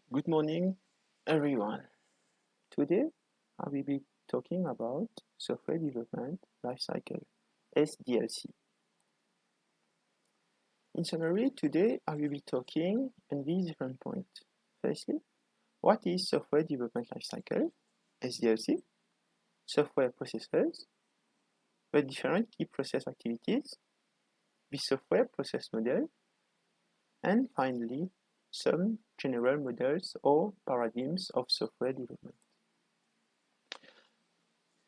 Good morning, everyone. Today, I will be talking about software development lifecycle, SDLC. In summary, today I will be talking on these different points. Firstly, what is software development lifecycle, SDLC, software processes, the different key process activities, the software process model, and finally, some general models or paradigms of software development.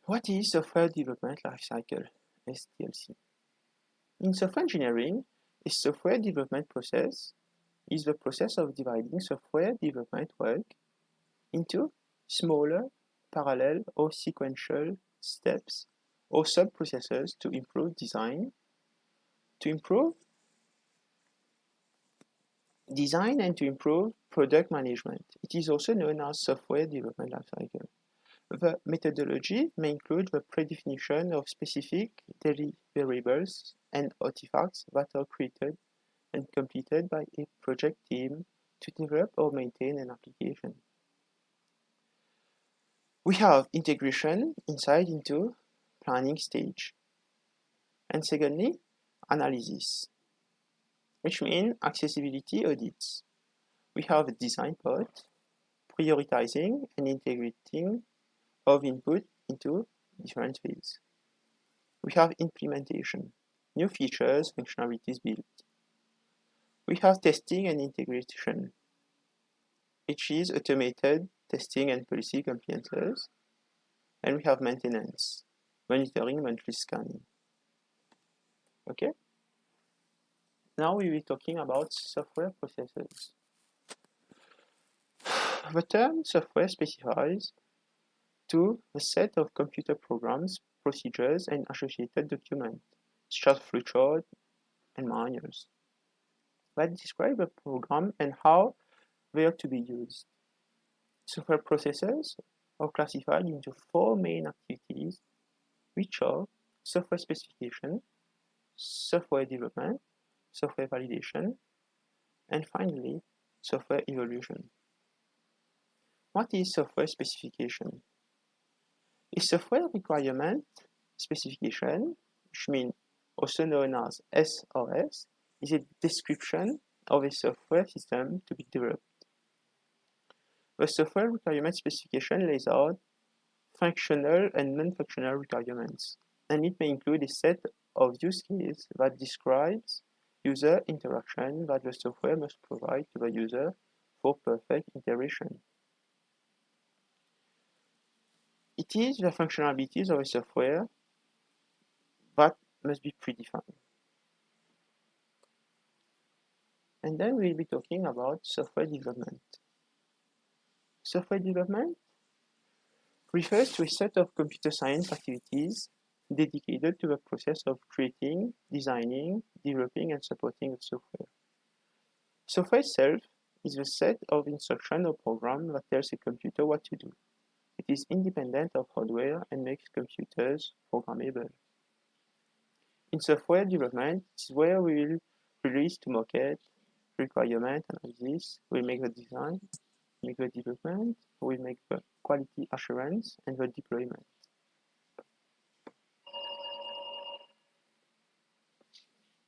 What is software development lifecycle, SDLC? In software engineering, a software development process is the process of dividing software development work into smaller, parallel, or sequential steps or sub-processes to improve design, and to improve product management. It is also known as software development lifecycle. The methodology may include the predefinition of specific deliverables and artifacts that are created and completed by a project team to develop or maintain an application. We have integration inside into planning stage. And secondly, analysis, which means accessibility audits. We have a design part, prioritizing and integrating of input into different fields. We have implementation, new features, functionalities built. We have testing and integration, which is automated testing and policy compliances. And we have maintenance, monitoring, monthly scanning. Okay? Now we will be talking about software processes. The term software specifies to a set of computer programs, procedures, and associated documents, such as flowchart and manuals, that describe a program and how they are to be used. Software processes are classified into four main activities, which are software specification, software development, software validation, and finally, software evolution. What is software specification? A software requirement specification, which means also known as SRS, is a description of a software system to be developed. The software requirement specification lays out functional and non-functional requirements, and it may include a set of use cases that describes user interaction that the software must provide to the user for perfect integration. It is the functionalities of a software that must be predefined. And then we'll be talking about software development. Software development refers to a set of computer science activities dedicated to the process of creating, designing, developing, and supporting the software. Software itself is the set of instructions or programs that tells a computer what to do. It is independent of hardware and makes computers programmable. In software development, it's where we will release to market requirement analysis, we make the design, make the development, we make the quality assurance, and the deployment.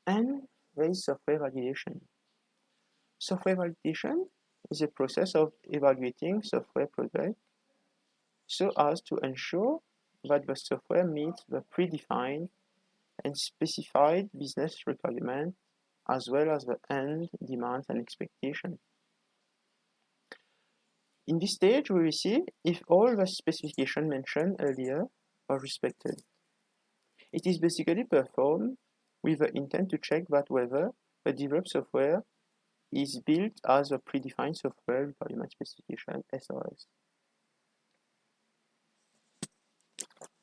And there is software validation. Software validation is a process of evaluating software products so as to ensure that the software meets the predefined and specified business requirements as well as the end demands and expectations. In this stage, we will see if all the specifications mentioned earlier are respected. It is basically performed with the intent to check that whether the developed software is built as a predefined software requirement specification, SRS.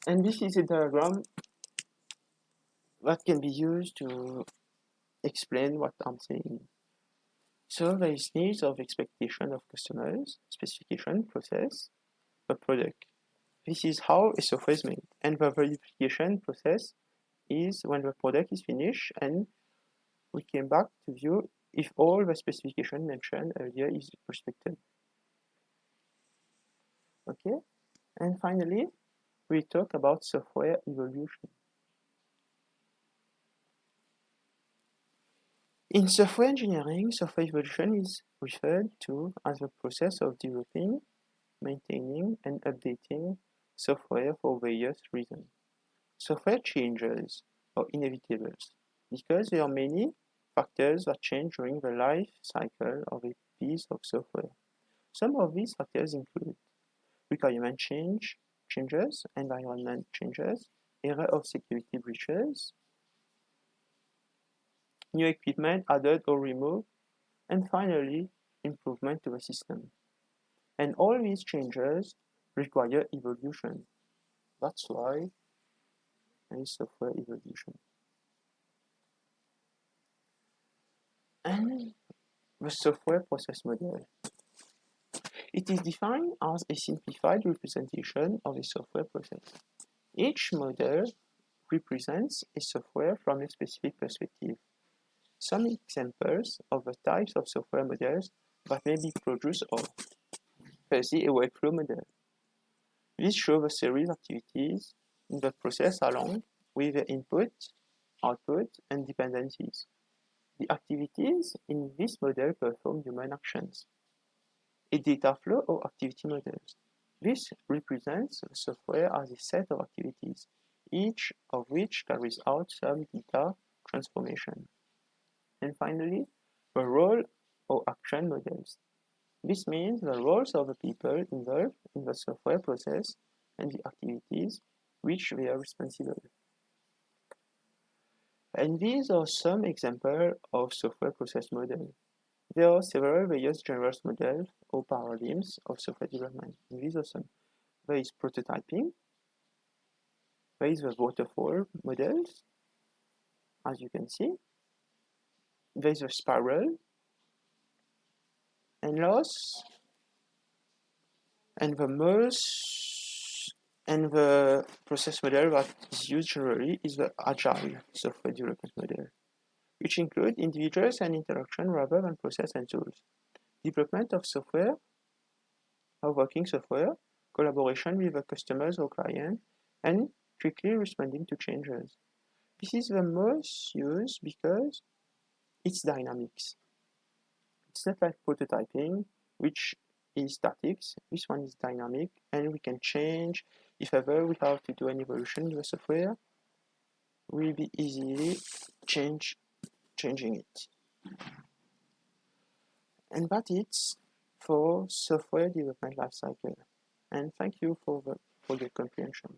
And this is a diagram that can be used to explain what I'm saying. So there is needs of expectation of customers, specification, process, the product. This is how a software is made. And the verification process is when the product is finished and we came back to view if all the specification mentioned earlier is respected. Okay, and finally, we talk about software evolution. In software engineering, software evolution is referred to as the process of developing, maintaining, and updating software for various reasons. Software changes are inevitable because there are many factors that change during the life cycle of a piece of software. Some of these factors include requirement changes, environment changes, era of security breaches, new equipment added or removed, and finally, improvement to the system. And all these changes require evolution. That's why there is software evolution. And the software process model. It is defined as a simplified representation of a software process. Each model represents a software from a specific perspective. Some examples of the types of software models that may be produced are: firstly, a workflow model. This shows a series of activities in the process along with the input, output, and dependencies. The activities in this model perform human actions. A data flow or activity model. This represents the software as a set of activities, each of which carries out some data transformation. And finally, the role or action models. This means the roles of the people involved in the software process and the activities which they are responsible. And these are some examples of software process models. There are several various general models or paradigms of software development. And these are some. There is prototyping. There is the waterfall models, as you can see. There is the spiral. And last, and the process model that is used generally is the agile software development model, which include individuals and interaction rather than process and tools. Development of software, of working software, collaboration with the customers or client, and quickly responding to changes. This is the most used because it's dynamics. It's not like prototyping, which is static. This one is dynamic, and we can change. If ever we have to do an evolution in the software, we'll be easily changing it. And that's it for software development lifecycle. And thank you for your comprehension.